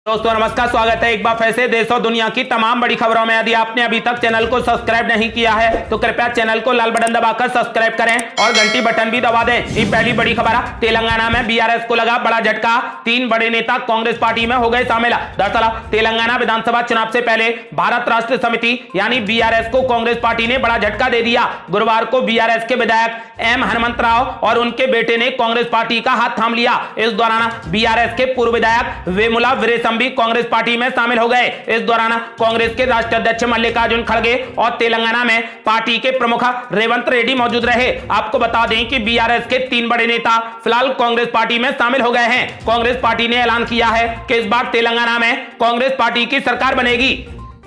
दोस्तों नमस्कार, स्वागत है एक बार फिर से देश और दुनिया की तमाम बड़ी खबरों में। यदि आपने अभी तक चैनल को सब्सक्राइब नहीं किया है तो कृपया चैनल को लाल बटन दबाकर सब्सक्राइब करें और घंटी बटन भी दबा दें। ये पहली बड़ी खबर है, तेलंगाना में बीआरएस को लगा बड़ा झटका, 3 बड़े नेता कांग्रेस पार्टी में हो गए शामिल। दरअसल तेलंगाना विधानसभा चुनाव से पहले भारत राष्ट्र समिति यानी बीआरएस को कांग्रेस पार्टी ने बड़ा झटका दे दिया। गुरुवार को बीआरएस के विधायक एम हनुमंत राव और उनके बेटे ने कांग्रेस पार्टी का हाथ थाम लिया। इस दौरान बीआरएस के पूर्व विधायक वेमुला वीरेशम भी कांग्रेस पार्टी में शामिल हो गए। इस दौरान कांग्रेस के राष्ट्रीय अध्यक्ष मल्लिकार्जुन खड़गे और तेलंगाना में पार्टी के प्रमुख रेवंत रेड्डी मौजूद रहे। आपको बता दें कि बीआरएस के 3 बड़े नेता फिलहाल कांग्रेस पार्टी में शामिल हो गए हैं। कांग्रेस पार्टी ने ऐलान किया है कि इस बार तेलंगाना में कांग्रेस पार्टी की सरकार बनेगी।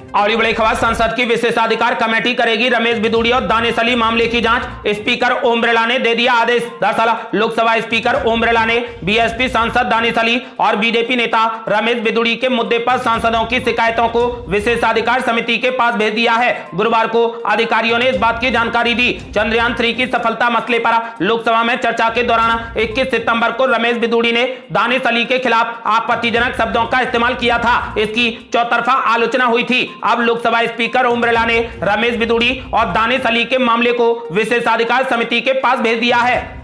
और बड़ी खबर, संसद की विशेषाधिकार कमेटी करेगी रमेश बिदूड़ी और दानिश अली मामले की जांच, स्पीकर ओम बिरला ने दे दिया आदेश। दरअसल लोकसभा स्पीकर ओम बिरला ने बीएसपी सांसद दानिश अली और बीजेपी नेता रमेश बिदूड़ी के मुद्दे पर सांसदों की शिकायतों को विशेषाधिकार समिति के पास भेज दिया है। गुरुवार को अधिकारियों ने इस बात की जानकारी दी। चंद्रयान 3 की सफलता मसले पर लोकसभा में चर्चा के दौरान 21 सितंबर को रमेश बिदूड़ी ने दानिश अली के खिलाफ आपत्तिजनक शब्दों का इस्तेमाल किया था। इसकी चौतरफा आलोचना हुई थी। अब लोकसभा स्पीकर ओम बिरला ने रमेश बिदूड़ी और दानिश अली के मामले को विशेषाधिकार समिति के पास भेज दिया है।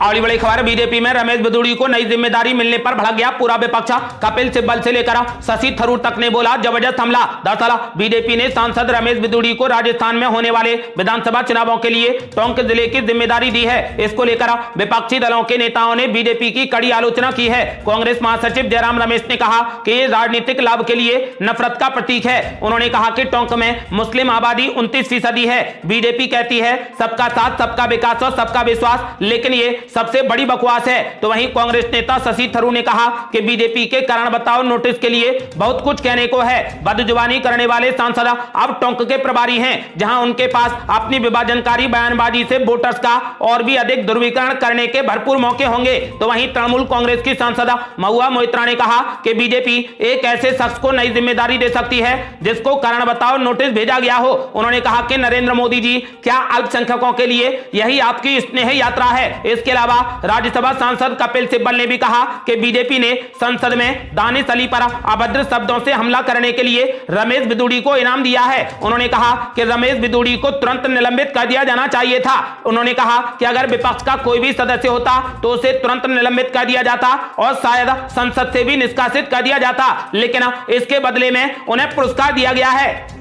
और बड़ी खबर, बीजेपी में रमेश बिदूड़ी को नई जिम्मेदारी मिलने पर भड़क गया पूरा विपक्ष। कपिल सिब्बल से लेकर शशि थरूर तक ने बोला जबरदस्त हमला। दरअसल बीजेपी ने सांसद रमेश बिदूड़ी को राजस्थान में होने वाले विधानसभा चुनावों के लिए टोंक जिले की जिम्मेदारी दी है। इसको लेकर विपक्षी दलों के नेताओं ने बीजेपी की कड़ी आलोचना की है। कांग्रेस महासचिव जयराम रमेश ने कहा कि ये राजनीतिक लाभ के लिए नफरत का प्रतीक है। उन्होंने कहा कि टोंक में मुस्लिम आबादी 29% है। बीजेपी कहती है सबका साथ, सबका विकास और सबका विश्वास, लेकिन ये सबसे बड़ी बकवास है। तो वहीं कांग्रेस नेता शशि थरूर ने कहा कि बीजेपी के कारण बताओ नोटिस के लिए बहुत कुछ कहने को है। बदजुबानी करने वाले सांसद अब टोंक के प्रभारी हैं, जहां उनके पास अपनी विभाजनकारी बयानबाजी से वोटर्स का और भी अधिक ध्रुवीकरण करने के भरपूर मौके होंगे। तो वहीं तृणमूल कांग्रेस की सांसद महुआ मोइत्रा ने कहा कि बीजेपी एक ऐसे शख्स को नई जिम्मेदारी दे सकती है जिसको कारण बताओ नोटिस भेजा गया हो। उन्होंने कहा कि नरेंद्र मोदी जी, क्या अल्पसंख्यकों के लिए यही आपकी स्नेह यात्रा है? इसके अलावा राज्यसभा सांसद कपिल सिब्बल ने भी कहा कि बीजेपी ने संसद में दानिश अली पर अभद्र शब्दों से हमला करने के लिए रमेश बिदूड़ी को इनाम दिया है। उन्होंने कहा कि रमेश बिदूड़ी को तुरंत निलंबित कर दिया जाना चाहिए था। उन्होंने कहा कि अगर विपक्ष का कोई भी सदस्य होता तो उसे तुरंत निलंबित कर दिया जाता और शायद संसद से भी निष्कासित कर दिया जाता, लेकिन इसके बदले में उन्हें पुरस्कार दिया गया है।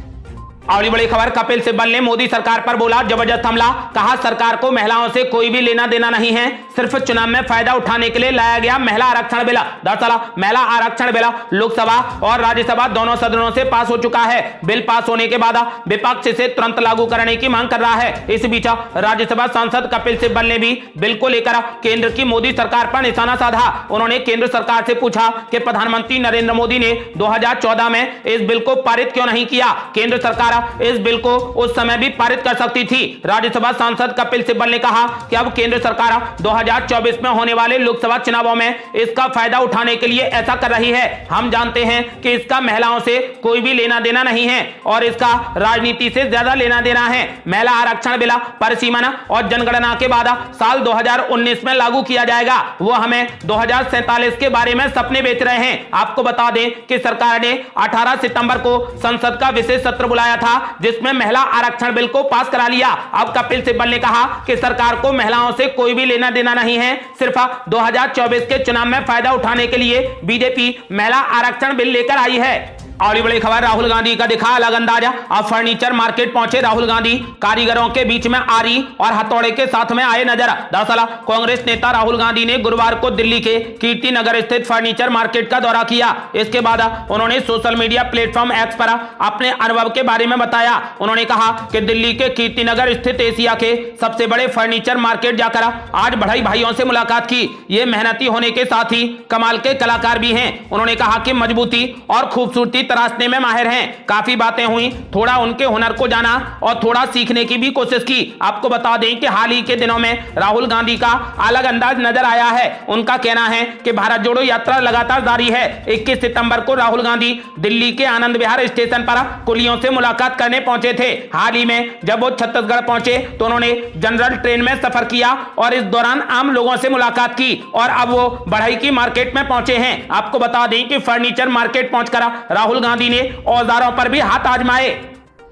और बड़ी खबर, कपिल सिब्बल ने मोदी सरकार पर बोला जबरदस्त हमला। कहा सरकार को महिलाओं से कोई भी लेना देना नहीं है, सिर्फ चुनाव में फायदा उठाने के लिए लाया गया महिला आरक्षण बिल। दरअसल महिला आरक्षण बिल लोकसभा और राज्यसभा दोनों सदनों से पास हो चुका है। बिल पास होने के बाद विपक्ष इसे तुरंत लागू करने की मांग कर रहा है। इस बीच राज्यसभा सांसद कपिल सिब्बल ने भी बिल को लेकर केंद्र की मोदी सरकार पर निशाना साधा। उन्होंने केंद्र सरकार से पूछा कि प्रधानमंत्री नरेंद्र मोदी ने 2014 में इस बिल को पारित क्यों नहीं किया। केंद्र सरकार इस बिल को उस समय भी पारित कर सकती थी। राज्यसभा सांसद कपिल सिब्बल ने कहा कि अब केंद्र सरकार 2024 में होने वाले लोकसभा चुनावों में इसका फायदा उठाने के लिए ऐसा कर रही है। हम जानते हैं कि इसका महिलाओं से कोई भी लेना देना नहीं है और इसका राजनीति से ज्यादा लेना देना है। महिला आरक्षण बिल परिसीमन और जनगणना के बाद साल 2019 में लागू किया जाएगा। वो हमें 2047 के बारे में सपने बेच रहे हैं। आपको बता दें कि सरकार ने 18 सितंबर को संसद का विशेष सत्र बुलाया था जिसमें महिला आरक्षण बिल को पास करा लिया। अब कपिल सिब्बल ने कहा कि सरकार को महिलाओं से कोई भी लेना देना नहीं है, सिर्फ 2024 के चुनाव में फायदा उठाने के लिए बीजेपी महिला आरक्षण बिल लेकर आई है। और बड़ी खबर, राहुल गांधी का दिखा अलग अंदाजा। अब फर्नीचर मार्केट पहुंचे राहुल गांधी, कारीगरों के बीच में आरी और हथौड़े के साथ में आए नजर। दरअसल कांग्रेस नेता राहुल गांधी ने गुरुवार को दिल्ली के कीर्ति नगर स्थित फर्नीचर मार्केट का दौरा किया। इसके बाद उन्होंने सोशल मीडिया प्लेटफॉर्म एक्स पर अपने अनुभव के बारे में बताया। उन्होंने कहा कि दिल्ली के कीर्ति नगर स्थित एशिया के सबसे बड़े फर्नीचर मार्केट जाकर आज बढ़ई भाइयों से मुलाकात की। ये मेहनती होने के साथ ही कमाल के कलाकार भी हैं। उन्होंने कहा कि मजबूती और खूबसूरती तराशने में माहिर हैं। काफी बातें हुई, थोड़ा उनके हुनर को जाना और थोड़ा सीखने की भी कोशिश की। आपको बता दें कि हाल ही के दिनों में राहुल गांधी का अलग अंदाज नजर आया है। उनका कहना है कि भारत जोड़ो यात्रा लगातार जारी है। 21 सितंबर को राहुल गांधी दिल्ली के आनंद विहार स्टेशन पर कुलियों से मुलाकात करने पहुंचे थे। हाल ही में जब वो छत्तीसगढ़ पहुंचे तो उन्होंने जनरल ट्रेन में सफर किया और इस दौरान आम लोगों से मुलाकात की और अब वो बढ़ई की मार्केट में पहुंचे हैं। आपको बता दें कि फर्नीचर मार्केट पहुंचकर राहुल गांधी ने औजारों पर भी हाथ आजमाए।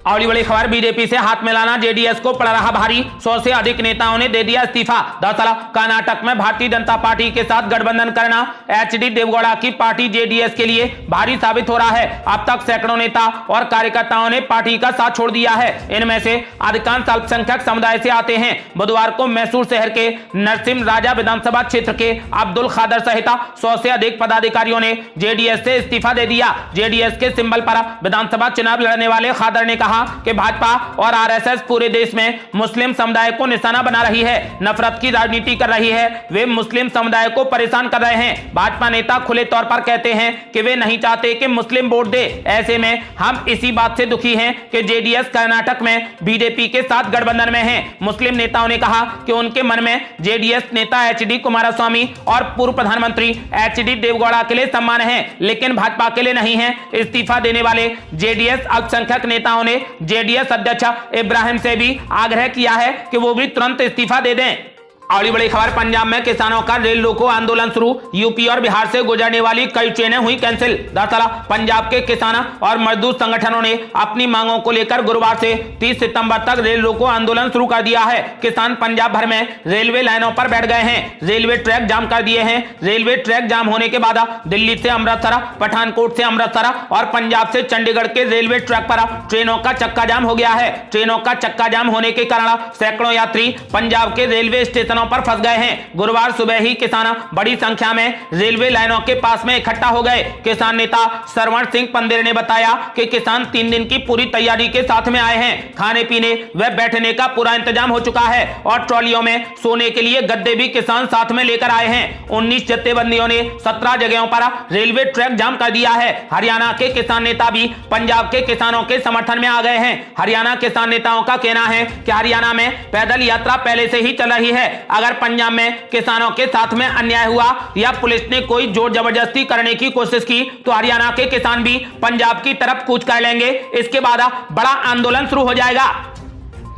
अगली बड़ी खबर, बीजेपी से हाथ मिलाना जेडीएस को पड़ रहा भारी, 100 से अधिक नेताओं ने दे दिया इस्तीफा। दरअसल कर्नाटक में भारतीय जनता पार्टी के साथ गठबंधन करना एचडी देवगौड़ा की पार्टी जेडीएस के लिए भारी साबित हो रहा है। अब तक सैकड़ों नेता और कार्यकर्ताओं ने पार्टी का साथ छोड़ दिया है। इनमें से अधिकांश अल्पसंख्यक समुदाय से आते हैं। बुधवार को मैसूर शहर के नरसिम्ह राजा विधानसभा क्षेत्र के अब्दुल खादर सहित 100 से अधिक पदाधिकारियों ने जेडीएस से इस्तीफा दे दिया। जेडीएस के सिंबल पर विधानसभा चुनाव लड़ने वाले खादर ने कहा कि भाजपा और आरएसएस पूरे देश में मुस्लिम समुदाय को निशाना बना रही है, नफरत की राजनीति कर रही है। वे मुस्लिम समुदाय को परेशान कर रहे हैं। भाजपा नेता खुले तौर पर कहते हैं कि वे नहीं चाहते कि मुस्लिम वोट दे। ऐसे में हम इसी बात से दुखी हैं कि जेडीएस कर्नाटक में बीजेपी के साथ गठबंधन में है। मुस्लिम नेताओं ने कहा कि उनके मन में जेडीएस नेता एचडी कुमारस्वामी और पूर्व प्रधानमंत्री एचडी देवगौड़ा के लिए सम्मान है, लेकिन भाजपा के लिए नहीं है। इस्तीफा देने वाले जेडीएस अल्पसंख्यक नेताओं ने जेडीएस अध्यक्ष इब्राहिम से भी आग्रह किया है कि वो भी तुरंत इस्तीफा दे दें। अगली बड़ी खबर, पंजाब में किसानों का रेल रोको आंदोलन शुरू, यूपी और बिहार से गुजरने वाली कई ट्रेनें हुई कैंसिल। दरअसल पंजाब के किसान और मजदूर संगठनों ने अपनी मांगों को लेकर गुरुवार से 30 सितंबर तक रेल रोको आंदोलन शुरू कर दिया है। किसान पंजाब भर में रेलवे लाइनों पर बैठ गए हैं, रेलवे ट्रैक जाम कर दिए हैं। रेलवे ट्रैक जाम होने के बाद दिल्ली से अमृतसर, पठानकोट से अमृतसर और पंजाब से चंडीगढ़ के रेलवे ट्रैक पर ट्रेनों का चक्का जाम हो गया है। ट्रेनों का चक्का जाम होने के कारण सैकड़ों यात्री पंजाब के रेलवे स्टेशनों पर फंस गए हैं। गुरुवार सुबह ही किसान बड़ी संख्या में रेलवे लाइनों के पास में इकट्ठा हो गए। किसान नेता सरवण सिंह पंदेर ने बताया कि किसान 3 दिन की पूरी तैयारी के साथ में आए हैं। खाने पीने व बैठने का पूरा इंतजाम हो चुका है और ट्रॉलियों में सोने के लिए गद्दे भी किसान साथ में लेकर आए हैं। 19 जत्थेबंदियों ने 17 जगहों पर रेलवे ट्रैक जाम कर दिया है। हरियाणा के किसान नेता भी पंजाब के किसानों के समर्थन में आ गए हैं। हरियाणा किसान नेताओं का कहना है कि हरियाणा में पैदल यात्रा पहले से ही चल रही है। अगर पंजाब में किसानों के साथ में अन्याय हुआ या पुलिस ने कोई जोर जबरदस्ती करने की कोशिश की तो हरियाणा के किसान भी पंजाब की तरफ कूच कर लेंगे। इसके बाद बड़ा आंदोलन शुरू हो जाएगा।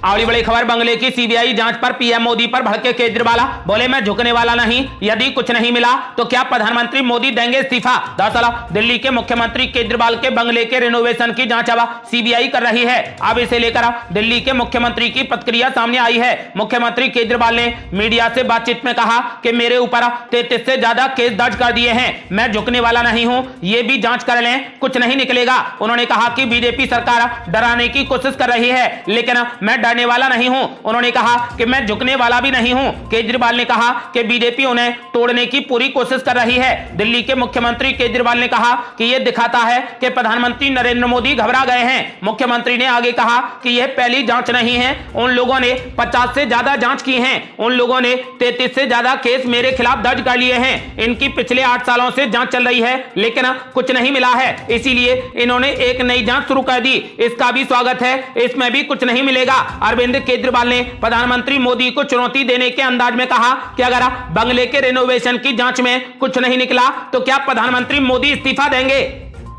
अगली बड़ी खबर, बंगले की सीबीआई जांच पर पीएम मोदी पर भड़के केजरीवाल, बोले मैं झुकने वाला नहीं, यदि कुछ नहीं मिला तो क्या प्रधानमंत्री मोदी देंगे इस्तीफा। दरअसल दिल्ली के मुख्यमंत्री केजरीवाल के बंगले के रिनोवेशन की जांच अब सीबीआई कर रही है। अब इसे लेकर दिल्ली के मुख्यमंत्री की प्रतिक्रिया सामने आई है। मुख्यमंत्री केजरीवाल ने मीडिया से बातचीत में कहा कि मेरे ऊपर 33 से ज्यादा केस दर्ज कर दिए हैं, मैं झुकने वाला नहीं हूं, ये भी जांच कर लें, कुछ नहीं निकलेगा। उन्होंने कहा कि बीजेपी सरकार डराने की कोशिश कर रही है, लेकिन मैं डरने वाला नहीं हूं। उन्होंने कहा कि मैं झुकने वाला भी नहीं हूं। केजरीवाल ने कहा कि बीजेपी उन्हें तोड़ने की पूरी कोशिश कर रही है। दिल्ली के मुख्यमंत्री केजरीवाल ने कहा कि यह दिखाता है कि प्रधानमंत्री नरेंद्र मोदी घबरा गए हैं। मुख्यमंत्री ने आगे कहा कि यह पहली जांच नहीं है, उन लोगों ने 50 से ज्यादा जांच की है, उन लोगों ने 33 से ज्यादा केस मेरे खिलाफ दर्ज कर लिए हैं। इनकी पिछले 8 सालों से जांच चल रही है, लेकिन कुछ नहीं मिला है, इसीलिए इन्होंने एक नई जांच शुरू कर दी। इसका भी स्वागत है, इसमें भी कुछ नहीं मिलेगा। अरविंद केजरीवाल ने प्रधानमंत्री मोदी को चुनौती देने के अंदाज में कहा कि अगर बंगले के रेनोवेशन की जांच में कुछ नहीं निकला तो क्या प्रधानमंत्री मोदी इस्तीफा देंगे।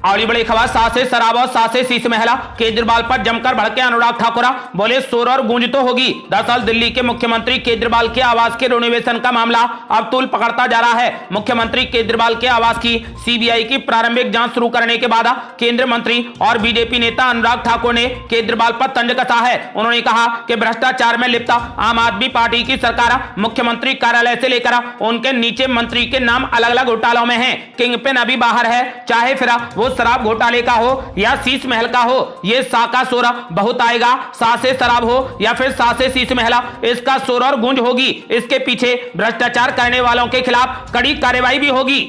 अगली बड़ी खबर, सासे शराब और सासे शीश महला, केजरीवाल पर जमकर भड़के अनुराग ठाकुर, बोले शोर और गूंज तो होगी। दरअसल दिल्ली के मुख्यमंत्री केजरीवाल के आवास के रिनोवेशन का मामला अब तूल पकड़ता जा रहा है। मुख्यमंत्री केजरीवाल के आवास की सीबीआई की प्रारंभिक जांच शुरू करने के बाद केंद्रीय मंत्री और बीजेपी नेता अनुराग ठाकुर ने केजरीवाल पर तंज कसा है। उन्होंने कहा कि भ्रष्टाचार में लिप्त आम आदमी पार्टी की सरकार मुख्यमंत्री कार्यालय से लेकर उनके नीचे मंत्री के नाम अलग अलग घोटालों में है। किंग पिन अभी बाहर है, चाहे फिर वो शराब घोटाले का हो या शीश महल का हो, ये सा का शोर बहुत आएगा। सासे शराब हो या फिर सासे शीश महला, इसका शोर और गूंज होगी। इसके पीछे भ्रष्टाचार करने वालों के खिलाफ कड़ी कार्रवाई भी होगी।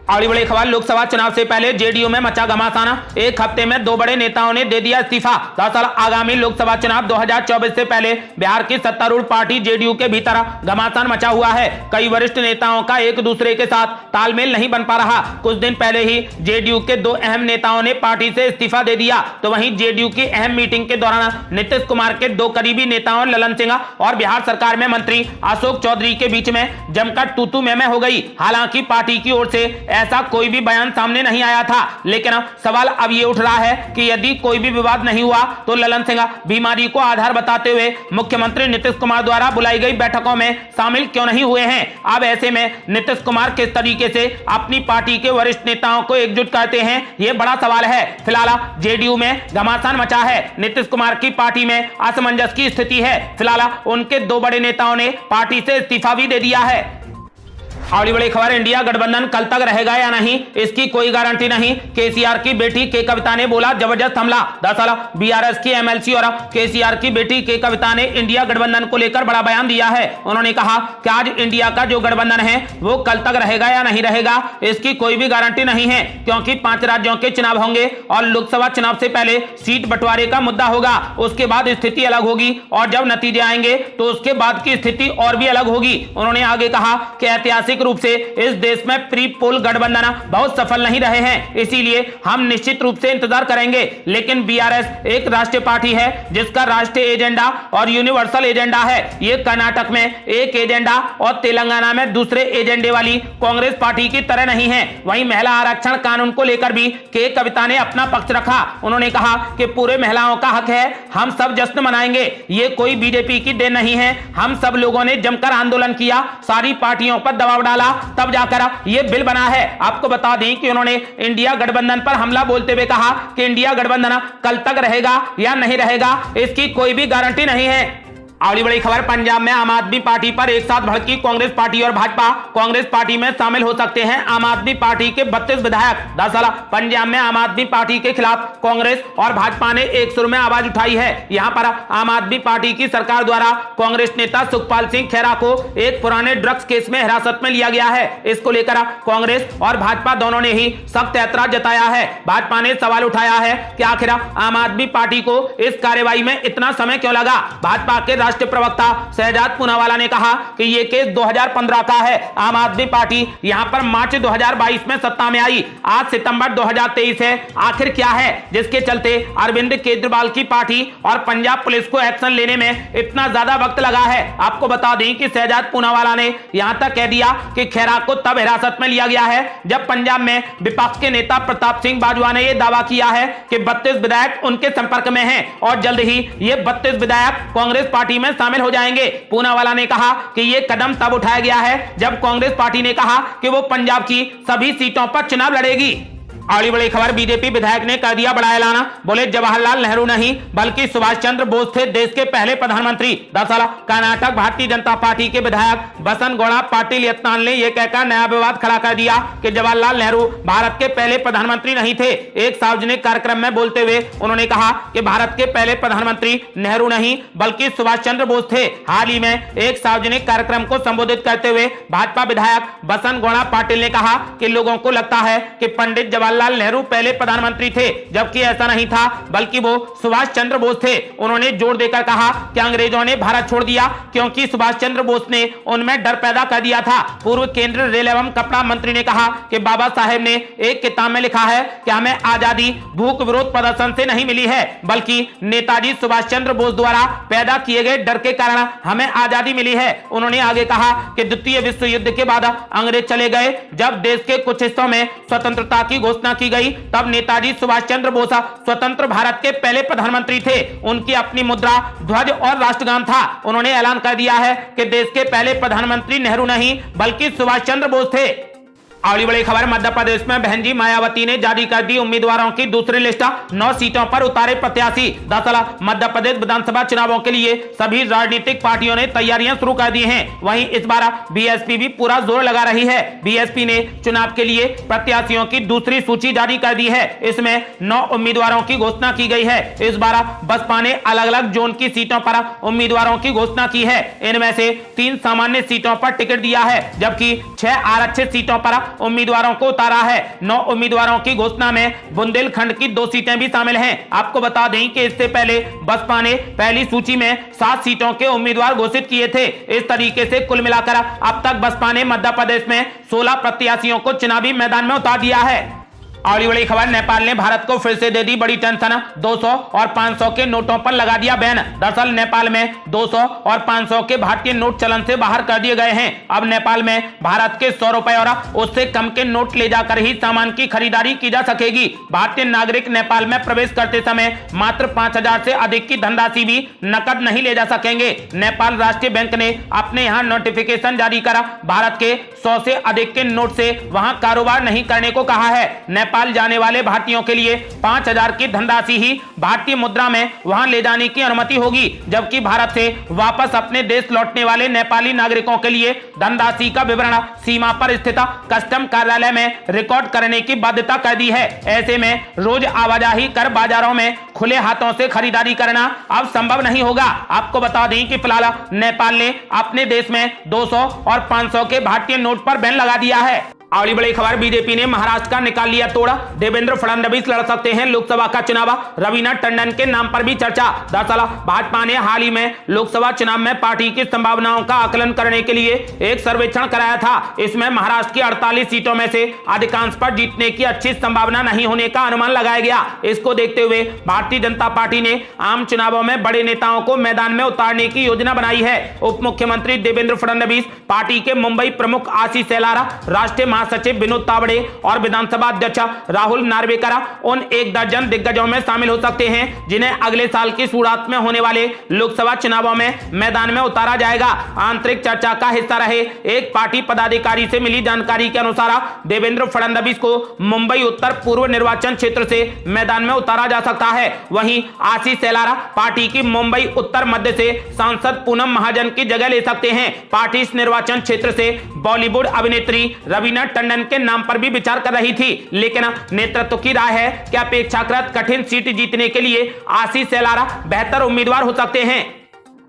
अगली बड़ी खबर, लोकसभा चुनाव से पहले जेडीयू में मचा घमासान। एक हफ्ते में 2 बड़े नेताओं ने दे दिया इस्तीफा। दरअसल आगामी लोकसभा चुनाव 2024 से पहले बिहार की सत्तारूढ़ पार्टी जेडीयू के भीतर घमासान मचा हुआ है। कई वरिष्ठ नेताओं का एक दूसरे के साथ तालमेल नहीं बन पा रहा। कुछ दिन पहले ही जेडीयू के 2 अहम नेताओं ने पार्टी से इस्तीफा दे दिया। तो वहीं जेडीयू की अहम मीटिंग के दौरान नीतीश कुमार के 2 करीबी नेताओं ललन सिंह और बिहार सरकार में मंत्री अशोक चौधरी के बीच में जमकर तू-तू मैं हो गई। हालांकि पार्टी की ओर से ऐसा कोई भी बयान सामने नहीं आया था, लेकिन सवाल अब ये उठ रहा है कि यदि कोई भी विवाद नहीं हुआ तो ललन सिंह बीमारी को आधार बताते हुए मुख्यमंत्री नीतीश कुमार द्वारा बुलाई गई बैठकों में शामिल क्यों नहीं हुए हैं। अब ऐसे में नीतीश कुमार किस तरीके से अपनी पार्टी के वरिष्ठ नेताओं को एकजुट करते हैं, यह बड़ा सवाल है। फिलहाल जेडीयू में घमासान मचा है। नीतीश कुमार की पार्टी में असमंजस की स्थिति है। फिलहाल उनके 2 बड़े नेताओं ने पार्टी से इस्तीफा भी दे दिया है। अगली बड़ी खबर, इंडिया गठबंधन कल तक रहेगा या नहीं, इसकी कोई गारंटी नहीं। केसीआर की बेटी के कविता ने बोला जबरदस्त हमला। दरअसल बीआरएस की एमएलसी और केसीआर की बेटी के कविता ने इंडिया गठबंधन को लेकर बड़ा बयान दिया है। उन्होंने कहा कि आज इंडिया का जो गठबंधन है वो कल तक रहेगा या नहीं रहेगा, इसकी कोई भी गारंटी नहीं है, क्योंकि 5 राज्यों के चुनाव होंगे और लोकसभा चुनाव से पहले सीट बंटवारे का मुद्दा होगा। उसके बाद स्थिति अलग होगी और जब नतीजे आएंगे तो उसके बाद की स्थिति और भी अलग होगी। उन्होंने आगे कहा कि ऐतिहासिक रूप से इस देश में प्री पोल गठबंधन बहुत सफल नहीं रहे हैं, इसीलिए हम निश्चित रूप से इंतजार करेंगे। लेकिन बीआरएस एक राष्ट्रीय पार्टी है जिसका राष्ट्रीय एजेंडा और यूनिवर्सल एजेंडा है। ये कर्नाटक में एक एजेंडा और तेलंगाना में दूसरे एजेंडे वाली कांग्रेस पार्टी की तरह नहीं है। वहीं महिला आरक्षण कानून को लेकर भी के कविता ने अपना पक्ष रखा। उन्होंने कहा कि पूरे महिलाओं का हक है, हम सब जश्न मनाएंगे, ये कोई बीजेपी की देन नहीं है। हम सब लोगों ने जमकर आंदोलन किया, सारी पार्टियों पर दबाव डाला, तब जाकर ये बिल बना है। आपको बता दें कि उन्होंने इंडिया गठबंधन पर हमला बोलते हुए कहा कि इंडिया गठबंधन कल तक रहेगा या नहीं रहेगा, इसकी कोई भी गारंटी नहीं है। अगली बड़ी खबर, पंजाब में आम आदमी पार्टी पर एक साथ भड़की कांग्रेस पार्टी और भाजपा। कांग्रेस पार्टी में शामिल हो सकते हैं आम आदमी पार्टी के 32 विधायक। दरअसल पंजाब में आम आदमी पार्टी के खिलाफ कांग्रेस और भाजपा ने एक सुर में आवाज उठाई है। यहां पर आम आदमी पार्टी की सरकार द्वारा कांग्रेस नेता सुखपाल सिंह खेरा को एक पुराने ड्रग्स केस में हिरासत में लिया गया है। इसको लेकर कांग्रेस और भाजपा दोनों ने ही सख्त ऐतराज जताया है। भाजपा ने सवाल उठाया है कि आखिर आम आदमी पार्टी को इस कार्रवाई में इतना समय क्यों लगा। भाजपा के राष्ट्रीय प्रवक्ता शहजाद पूनावाला ने कहा कि यह केस 2015 का है। आम आदमी पार्टी यहां पर मार्च 2022 में सत्ता में आई, आज सितंबर 2023 है। आखिर क्या है जिसके चलते अरविंद केजरीवाल की पार्टी और पंजाब पुलिस को एक्शन लेने में इतना ज्यादा वक्त लगा है। आपको बता दें कि शहजाद पूनावाला ने यहां तक कह दिया कि खेरा को तब हिरासत में लिया गया है जब पंजाब में विपक्ष के नेता प्रताप सिंह बाजवा ने यह दावा किया है कि 32 विधायक उनके संपर्क में हैं और जल्द ही ये 32 विधायक कांग्रेस पार्टी में शामिल हो जाएंगे। पूनावाला ने कहा कि यह कदम तब उठाया गया है जब कांग्रेस पार्टी ने कहा कि वो पंजाब की सभी सीटों पर चुनाव लड़ेगी। अगली बड़ी खबर, बीजेपी विधायक ने कर दिया बड़ा ऐलान। बोले जवाहरलाल नेहरू नहीं बल्कि सुभाष चंद्र बोस थे देश के पहले प्रधानमंत्री। दरअसल कर्नाटक भारतीय जनता पार्टी के विधायक बसंत गौड़ा पाटिल यत्नाल ने यह कहकर नया विवाद खड़ा कर दिया कि जवाहरलाल नेहरू भारत के पहले प्रधानमंत्री नहीं थे। एक सार्वजनिक कार्यक्रम में बोलते हुए उन्होंने कहा कि भारत के पहले प्रधानमंत्री नेहरू नहीं बल्कि सुभाष चंद्र बोस थे। हाल ही में एक सार्वजनिक कार्यक्रम को संबोधित करते हुए भाजपा विधायक बसंत गौड़ा पाटिल ने कहा कि लोगों को लगता है कि पंडित जवाहरलाल नेहरू पहले प्रधानमंत्री थे, जबकि ऐसा नहीं था बल्कि वो सुभाष चंद्र बोस थे। उन्होंने जोर देकर कहा कि अंग्रेजों ने भारत छोड़ दिया क्योंकि सुभाष चंद्र बोस ने उनमें डर पैदा कर दिया था। पूर्व केंद्रीय रेल एवं कपड़ा मंत्री ने कहा कि बाबा साहेब ने एक किताब में लिखा है कि हमें आजादी भूख विरोध प्रदर्शन से नहीं मिली है बल्कि नेताजी सुभाष चंद्र बोस द्वारा पैदा किए गए डर के कारण हमें आजादी मिली है। उन्होंने आगे कहा कि द्वितीय विश्व युद्ध के बाद अंग्रेज चले गए, जब देश के कुछ हिस्सों में स्वतंत्रता की घोषणा की गई तब नेताजी सुभाष चंद्र बोस स्वतंत्र भारत के पहले प्रधानमंत्री थे। उनकी अपनी मुद्रा, ध्वज और राष्ट्रगान था। उन्होंने ऐलान कर दिया है कि देश के पहले प्रधानमंत्री नेहरू नहीं बल्कि सुभाष चंद्र बोस थे। अगली बड़ी खबर, मध्य प्रदेश में बहन जी मायावती ने जारी कर दी उम्मीदवारों की दूसरी लिस्ट। 9 सीटों पर उतारे प्रत्याशी। दरअसल मध्य प्रदेश विधानसभा चुनावों के लिए सभी राजनीतिक पार्टियों ने तैयारियां शुरू कर दी हैं। वहीं इस बार बीएसपी भी पूरा जोर लगा रही है। बीएसपी ने चुनाव के लिए प्रत्याशियों की दूसरी सूची जारी कर दी है। इसमें 9 उम्मीदवारों की घोषणा की गई है। इस बार बसपा ने अलग अलग जोन की सीटों पर उम्मीदवारों की घोषणा की है। इनमें से 3 सामान्य सीटों पर टिकट दिया है जबकि 6 आरक्षित सीटों पर उम्मीदवारों को उतारा है। 9 उम्मीदवारों की घोषणा में बुंदेलखंड की 2 सीटें भी शामिल हैं। आपको बता दें कि इससे पहले बसपा ने पहली सूची में 7 सीटों के उम्मीदवार घोषित किए थे। इस तरीके से कुल मिलाकर अब तक बसपा ने मध्य प्रदेश में 16 प्रत्याशियों को चुनावी मैदान में उतार दिया है। अगली बड़ी खबर, नेपाल ने भारत को फिर से दे दी बड़ी टेंशन। 200 और 500 के नोटों पर लगा दिया बैन। दरअसल नेपाल में 200 और 500 के भारतीय नोट चलन से बाहर कर दिए गए हैं। अब नेपाल में भारत के 100 रुपए और उससे कम के नोट ले जाकर ही सामान की खरीदारी की जा सकेगी। भारतीय नागरिक नेपाल में प्रवेश करते समय मात्र 5000 से अधिक की धनराशि भी नकद नहीं ले जा सकेंगे। नेपाल राष्ट्रीय बैंक ने अपने यहाँ नोटिफिकेशन जारी कर भारत के 100 से अधिक के नोट से वहां कारोबार नहीं करने को कहा है। नेपाल जाने वाले भारतीयों के लिए 5000 की धनराशि ही भारतीय मुद्रा में वहां ले जाने की अनुमति होगी, जबकि भारत से वापस अपने देश लौटने वाले नेपाली नागरिकों के लिए धनराशि का विवरण सीमा पर स्थित कस्टम कार्यालय में रिकॉर्ड करने की बाध्यता कर दी है। ऐसे में रोज आवाजाही कर बाजारों में खुले हाथों से खरीदारी करना अब संभव नहीं होगा। आपको बता दें कि फिलहाल नेपाल ने अपने देश में 200 और 500 के भारतीय नोट पर बैन लगा दिया है। अगली बड़ी खबर, बीजेपी ने महाराष्ट्र का निकाल लिया तोड़ा। देवेंद्र फडणवीस लड़ सकते हैं लोकसभा का चुनाव। रवीना टंडन के नाम पर भी चर्चा। दरअसल भाजपा ने हाल ही में लोकसभा चुनाव में पार्टी की संभावनाओं का आकलन करने के लिए एक सर्वेक्षण कराया था। इसमें महाराष्ट्र की 48 सीटों में से अधिकांश पर जीतने की अच्छी संभावना नहीं होने का अनुमान लगाया गया। इसको देखते हुए भारतीय जनता पार्टी ने आम चुनावों में बड़े नेताओं को मैदान में उतारने की योजना बनाई है। उप मुख्यमंत्री देवेंद्र फडणवीस, पार्टी के मुंबई प्रमुख आशीष शेलार, राष्ट्रीय सचिव विनोद तावड़े और विधानसभा अध्यक्ष राहुल नार्वेकर उन 1 दर्जन दिग्गजों में शामिल हो सकते हैं जिन्हें अगले साल की शुरुआत में होने वाले लोकसभा चुनावों में मैदान में उतारा जाएगा। आंतरिक चर्चा का हिस्सा रहे एक पार्टी पदाधिकारी से मिली जानकारी के अनुसार देवेंद्र फडणवीस को मुंबई उत्तर पूर्व निर्वाचन क्षेत्र से मैदान में उतारा जा सकता है। वहीं आशीष शेलार पार्टी की मुंबई उत्तर मध्य से सांसद पूनम महाजन की जगह ले सकते हैं। पार्टी इस निर्वाचन क्षेत्र से बॉलीवुड अभिनेत्री रवीना टंडन के नाम पर भी विचार कर रही थी, लेकिन नेतृत्व की राय है कि अपेक्षाकृत कठिन सीट जीतने के लिए आशीष शेलार बेहतर उम्मीदवार हो सकते हैं।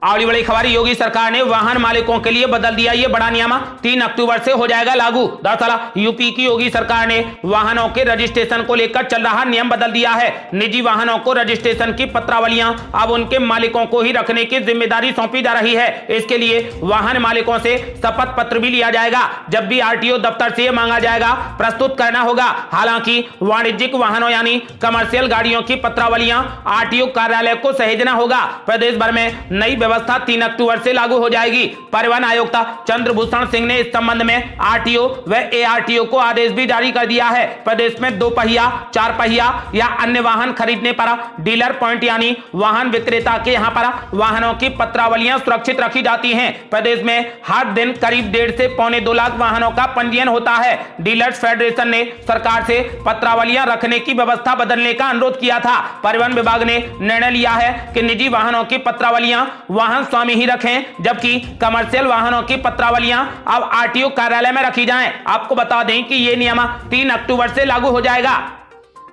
अगली बड़ी खबर, योगी सरकार ने वाहन मालिकों के लिए बदल दिया ये बड़ा नियम। 3 अक्टूबर से हो जाएगा लागू। दरअसल यूपी की योगी सरकार ने वाहनों के रजिस्ट्रेशन को लेकर चल रहा नियम बदल दिया है। निजी वाहनों को रजिस्ट्रेशन की पत्रावलियां अब उनके मालिकों को ही रखने की जिम्मेदारी सौंपी जा रही है। इसके लिए वाहन मालिकों से शपथ पत्र भी लिया जाएगा। जब भी आरटीओ दफ्तर से मांगा जाएगा प्रस्तुत करना होगा। हालांकि वाणिज्यिक वाहनों यानी कमर्शियल गाड़ियों की पत्रावलियां आरटीओ कार्यालय को सहेजना होगा। प्रदेश भर में नई व्यवस्था 3 अक्टूबर से लागू हो जाएगी। परिवहन आयुक्त चंद्रभूषण सिंह ने इस संबंध में आरटीओ व एआरटीओ को आदेश भी जारी कर दिया है। प्रदेश में 2 पहिया, 4 पहिया या अन्य वाहन खरीदने पर डीलर पॉइंट यानी वाहन विक्रेता के यहां पर वाहनों की पत्रावलियां सुरक्षित रखी जाती हैं। प्रदेश में हर दिन करीब 1.5 से पौने 2 लाख वाहनों का पंजीयन होता है। डीलर्स फेडरेशन ने सरकार से पत्रावलियां रखने की व्यवस्था बदलने का अनुरोध किया था। परिवहन विभाग ने निर्णय लिया है कि निजी वाहनों की पत्रावलियां वाहन स्वामी ही रखें, जबकि कमर्शियल वाहनों की पत्रावलियां अब आरटीओ कार्यालय में रखी जाएं। आपको बता दें कि यह नियम 3 अक्टूबर से लागू हो जाएगा।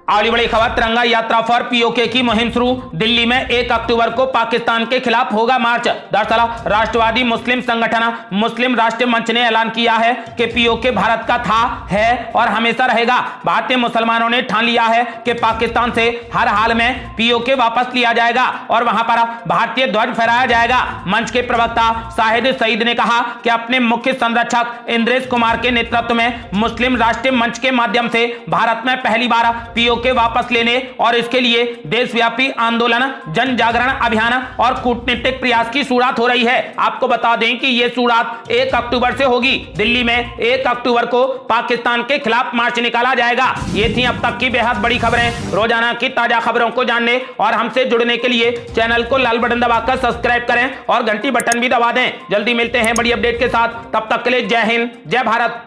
अगली बड़ी खबर, तिरंगा यात्रा फॉर पीओके की मुहिम शुरू। दिल्ली में 1 अक्टूबर को पाकिस्तान के खिलाफ होगा मार्च। दरअसल राष्ट्रवादी मुस्लिम संगठन मुस्लिम राष्ट्रीय मंच ने ऐलान किया है कि पीओके भारत का था, है और हमेशा रहेगा। भारतीय मुसलमानों ने ठान लिया है कि पाकिस्तान से हर हाल में पीओके वापस लिया जाएगा और वहां पर भारतीय ध्वज फहराया जाएगा। मंच के प्रवक्ता शाहिद सईद ने कहा कि अपने मुख्य संरक्षक इंद्रेश कुमार के नेतृत्व में मुस्लिम राष्ट्रीय मंच के माध्यम से भारत में पहली बार पीओके के वापस लेने और इसके लिए देशव्यापी आंदोलन, जन जागरण अभियान और कूटनीतिक प्रयास की शुरुआत हो रही है। आपको बता दें कि यह शुरुआत 1 अक्टूबर से होगी। दिल्ली में 1 अक्टूबर को पाकिस्तान के खिलाफ मार्च निकाला जाएगा। ये थी अब तक की बेहद बड़ी खबरें। रोजाना की ताजा खबरों को जानने और हमसे जुड़ने के लिए चैनल को लाल बटन दबाकर सब्सक्राइब करें और घंटी बटन भी दबा दें। जल्दी मिलते हैं बड़ी अपडेट के साथ। तब तक के लिए जय हिंद, जय भारत।